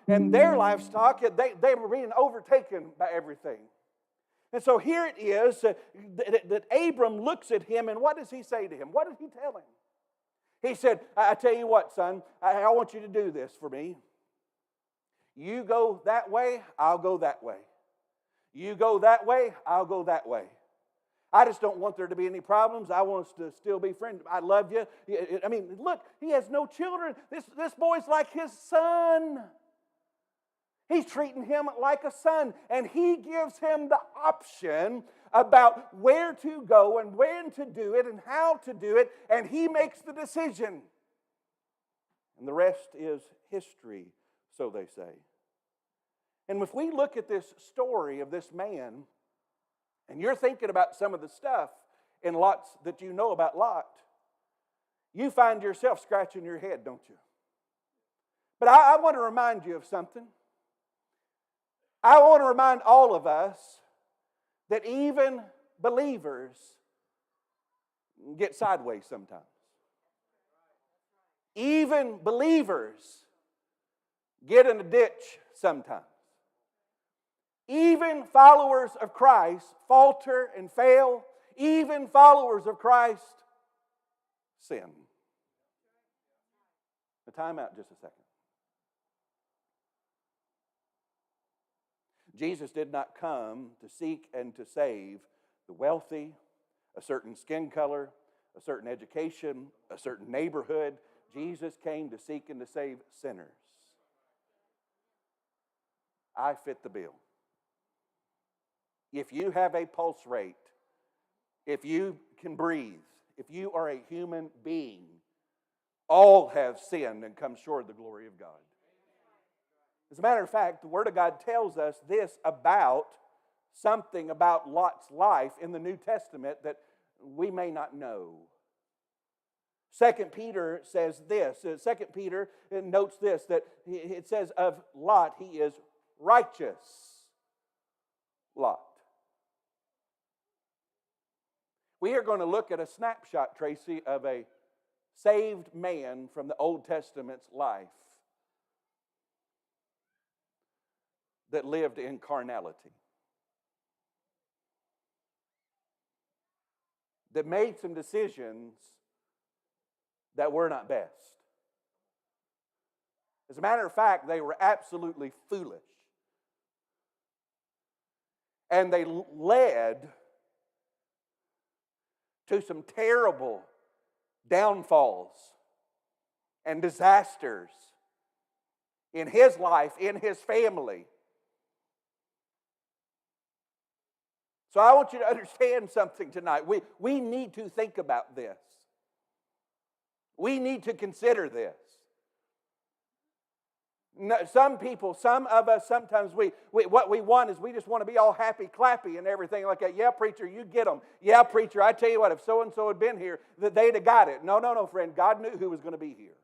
and their livestock, they were being overtaken by everything. And so here it is that Abram looks at him, and what does he say to him? What did he tell him? He said, I tell you what, son, I want you to do this for me. You go that way, I'll go that way. You go that way, I'll go that way. I just don't want there to be any problems. I want us to still be friends. I love you. I mean, look, he has no children. This boy's like his son. He's treating him like a son. And he gives him the option about where to go and when to do it and how to do it. And he makes the decision. And the rest is history, so they say. And if we look at this story of this man, and you're thinking about some of the stuff in Lot's that you know about Lot, you find yourself scratching your head, don't you? But I want to remind you of something. I want to remind all of us that even believers get sideways sometimes. Even believers get in a ditch sometimes. Even followers of Christ falter and fail. Even followers of Christ sin. Now, time out just a second. Jesus did not come to seek and to save the wealthy, a certain skin color, a certain education, a certain neighborhood. Jesus came to seek and to save sinners. I fit the bill. If you have a pulse rate, if you can breathe, if you are a human being, all have sinned and come short of the glory of God. As a matter of fact, the Word of God tells us this about something about Lot's life in the New Testament that we may not know. 2 Peter says this. 2 Peter notes this, that it says of Lot, he is righteous. Lot. We are going to look at a snapshot, Tracy, of a saved man from the Old Testament's life that lived in carnality, that made some decisions that were not best. As a matter of fact, they were absolutely foolish. And they led to some terrible downfalls and disasters in his life, in his family. So I want you to understand something tonight. We need to think about this. We need to consider this. Some people, some of us, sometimes what we want is we just want to be all happy, clappy and everything like that. Yeah, preacher, you get them. Yeah, preacher, I tell you what, if so-and-so had been here, that they'd have got it. No, friend. God knew who was going to be here.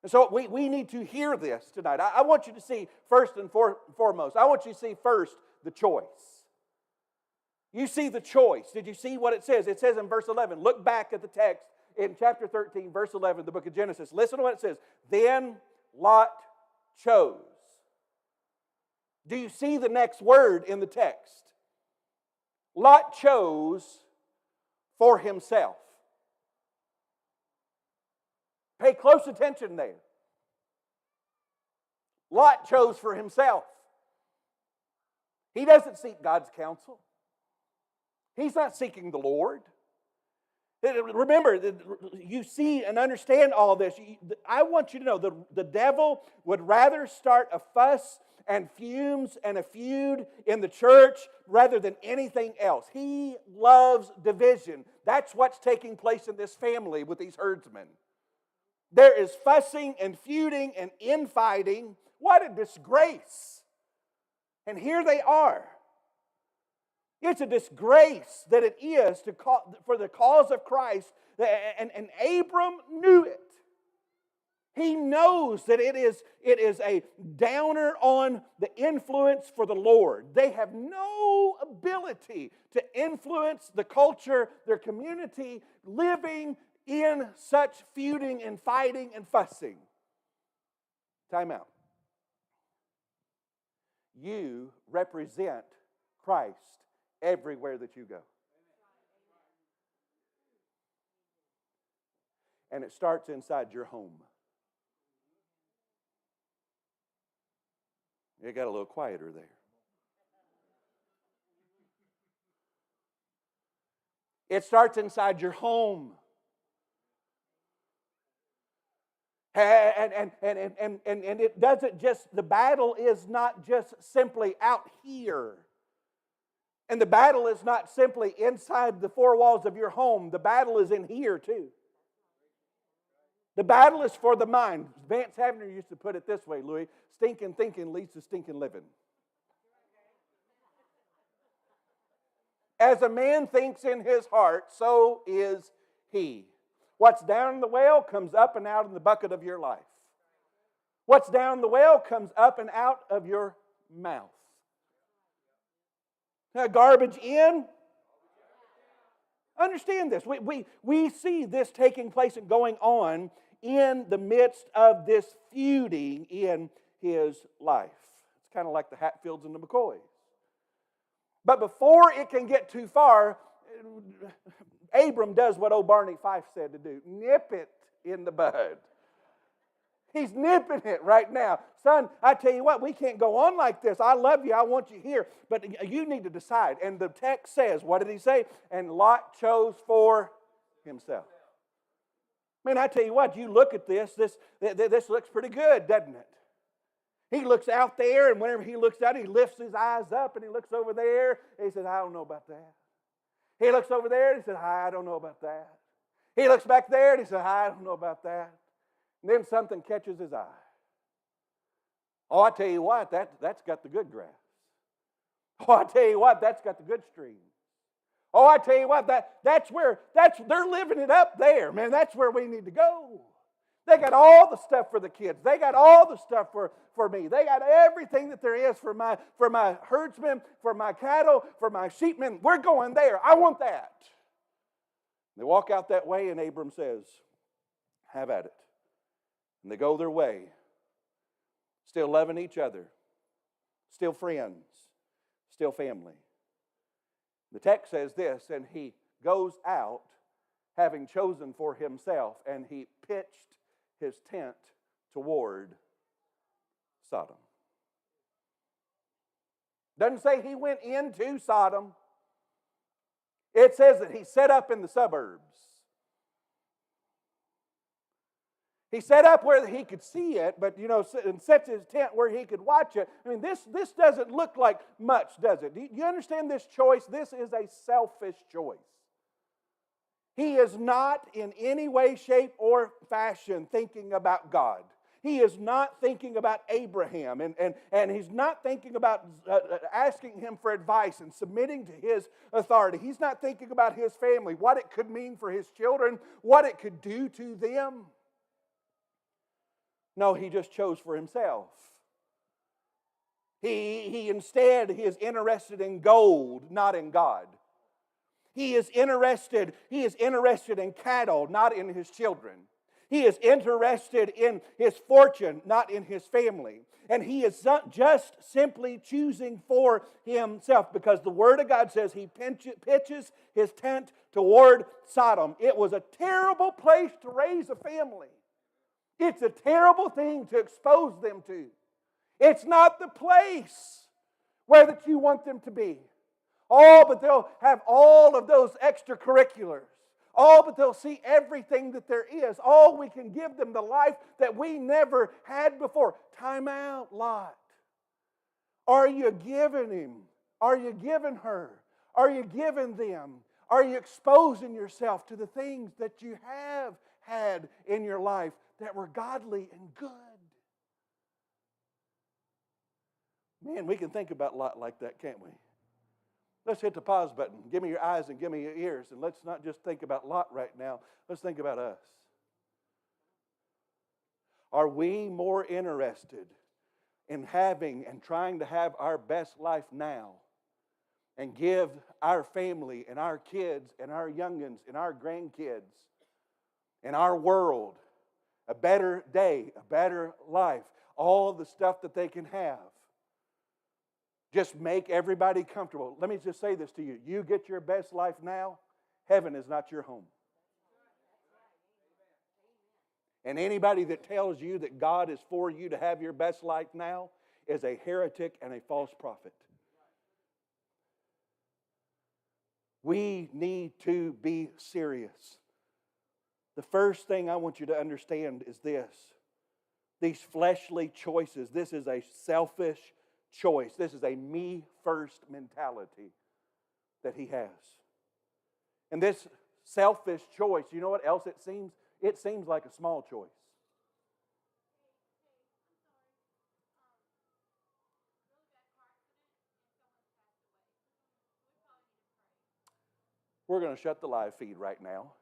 And so we need to hear this tonight. I want you to see first and foremost, I want you to see first the choice. You see the choice. Did you see what it says? It says in verse 11, look back at the text. In chapter 13, verse 11, the book of Genesis, listen to what it says. Then Lot chose. Do you see the next word in the text? Lot chose for himself. Pay close attention there. Lot chose for himself. He doesn't seek God's counsel. He's not seeking the Lord. Remember, you see and understand all this. I want you to know the devil would rather start a fuss and fumes and a feud in the church rather than anything else. He loves division. That's what's taking place in this family with these herdsmen. There is fussing and feuding and infighting. What a disgrace. And here they are. It's a disgrace that it is for the cause of Christ. And Abram knew it. He knows that it is a downer on the influence for the Lord. They have no ability to influence the culture, their community, living in such feuding and fighting and fussing. Time out. You represent Christ everywhere that you go. And it starts inside your home. It got a little quieter there. It starts inside your home. And it doesn't just, the battle is not just simply out here. And the battle is not simply inside the four walls of your home. The battle is in here too. The battle is for the mind. Vance Havner used to put it this way, Louis: stinking thinking leads to stinking living. As a man thinks in his heart, so is he. What's down in the well comes up and out in the bucket of your life. What's down the well comes up and out of your mouth. Now, garbage in. Understand this. We see this taking place and going on in the midst of this feuding in his life. It's kind of like the Hatfields and the McCoys. But before it can get too far, Abram does what old Barney Fife said to do. Nip it in the bud. He's nipping it right now. Son, I tell you what, we can't go on like this. I love you. I want you here. But you need to decide. And the text says, what did he say? And Lot chose for himself. Man, I tell you what, you look at this looks pretty good, doesn't it? He looks out there, and whenever he looks out, he lifts his eyes up, and he looks over there, and he says, I don't know about that. He looks over there, and he says, I don't know about that. He looks back there, and he says, I don't know about that. And then something catches his eye. Oh, I tell you what, that's got the good grass. Oh, I tell you what, that's got the good stream. Oh, I tell you what, they're living it up there, man. That's where we need to go. They got all the stuff for the kids. They got all the stuff for me. They got everything that there is for my herdsmen, for my cattle, for my sheepmen. We're going there. I want that. They walk out that way, and Abram says, have at it. And they go their way, still loving each other, still friends, still family. The text says this, and he goes out, having chosen for himself, and he pitched his tent toward Sodom. Doesn't say he went into Sodom. It says that he set up in the suburbs. He set up where he could see it, but and sets his tent where he could watch it. I mean, this doesn't look like much, does it? Do you understand this choice? This is a selfish choice. He is not in any way, shape, or fashion thinking about God. He is not thinking about Abraham, and he's not thinking about asking him for advice and submitting to his authority. He's not thinking about his family, what it could mean for his children, what it could do to them. No, he just chose for himself. He instead is interested in gold, not in God. He is interested in cattle, not in his children. He is interested in his fortune, not in his family. And he is not just simply choosing for himself, because the Word of God says he pitches his tent toward Sodom. It was a terrible place to raise a family. It's a terrible thing to expose them to. It's not the place where that you want them to be. Oh, but they'll have all of those extracurriculars. Oh, but they'll see everything that there is. Oh, we can give them the life that we never had before. Time out, Lot. Are you giving him? Are you giving her? Are you giving them? Are you exposing yourself to the things that you have had in your life that were godly and good? Man, we can think about Lot like that, can't we? Let's hit the pause button. Give me your eyes and give me your ears. And let's not just think about Lot right now. Let's think about us. Are we more interested in having and trying to have our best life now and give our family and our kids and our youngins and our grandkids and our world a better day, a better life, all the stuff that they can have. Just make everybody comfortable. Let me just say this to you. You get your best life now, heaven is not your home. And anybody that tells you that God is for you to have your best life now is a heretic and a false prophet. We need to be serious. The first thing I want you to understand is this. These fleshly choices, this is a selfish choice. This is a me-first mentality that he has. And this selfish choice, you know what else it seems? It seems like a small choice. We're going to shut the live feed right now.